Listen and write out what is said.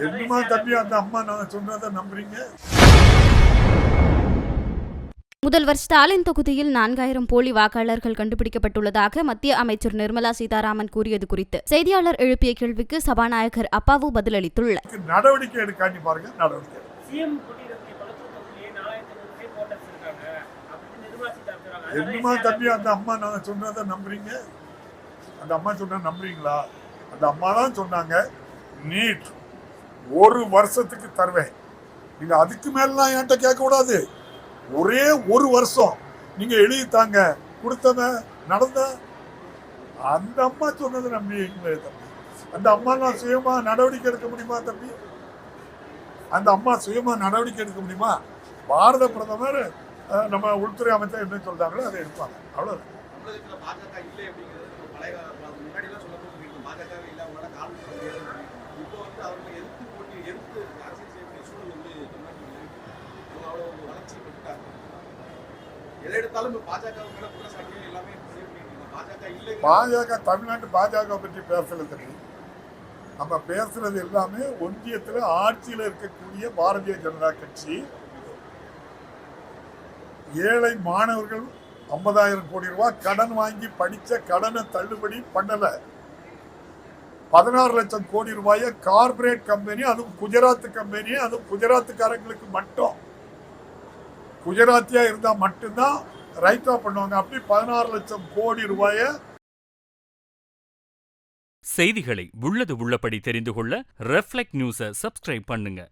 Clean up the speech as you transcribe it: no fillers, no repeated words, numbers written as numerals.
என்னமா தம்பி அந்த அம்மா நான் சொன்னதை நம்புறீங்க? முதல்வர் ஸ்டாலின் தொகுதியில் 4000 போலி வாக்காளர்கள் கண்டுபிடிக்கப்பட்டுள்ளதாக மத்திய அமைச்சர் நிர்மலா சீதாராமன் கூறியது குறித்து செய்தியாளர் எழுப்பிய கேள்விக்கு சபாநாயகர் அப்பாவு பதிலளித்துள்ளார். நடவடிக்கை எடுக்காண்டி பாருங்க, நடவடிக்கை. என்னமா தம்பி அந்த அம்மா நான் சொன்னதை நம்புறீங்க? அந்த அம்மா சொன்ன நம்புறீங்களா? அந்த அம்மா தான் சொன்னாங்க, நீட் 1 வருஷத்துக்கு தருவேன், நீங்க அதுக்கு மேலாம் என்கிட்ட கேட்க கூடாது, ஒரே 1 வருஷம் நீங்க எழுதித்தாங்க, கொடுத்தவன் நடந்த. அந்த அம்மா சொன்னதை நம்புவீங்களே தம்பி? அந்த அம்மா நான் சுயமா நடவடிக்கை எடுக்க முடியுமா தம்பி? அந்த அம்மா சுயமா நடவடிக்கை எடுக்க முடியுமா? பாரத பிரதமர் நம்ம உள்துறை அமைச்சர் என்ன சொல்றாங்களோ அதை எடுப்பாங்க, அவ்வளவுதான். பாஜக தமிழ்நாட்டு பாஜக பற்றி பேசுறது நம்ம பேசுறது எல்லாமே ஒன்றியத்தில் ஆட்சியில் இருக்கக்கூடிய பாரதிய ஜனதா கட்சி ஏழை மாணவர்கள் 50,000 கோடி ரூபாய் கடன் வாங்கி படிச்ச கடனை தள்ளுபடி பண்ணல. 16 லட்சம் கோடி ரூபாயை கார்பரேட் கம்பெனி, அதுவும் குஜராத் கம்பெனி, அதுவும் குஜராத்துக்காரங்களுக்கு மட்டும், குஜராத்தியா இருந்தா மட்டும்தான் ரைட்டா பண்ணுவாங்க. அப்படி 16 லட்சம் கோடி ரூபாய. செய்திகளை உள்ளது உள்ளபடி தெரிந்து கொள்ள ரெஃப்ளெக்ட் நியூஸை சப்ஸ்கிரைப் பண்ணுங்க.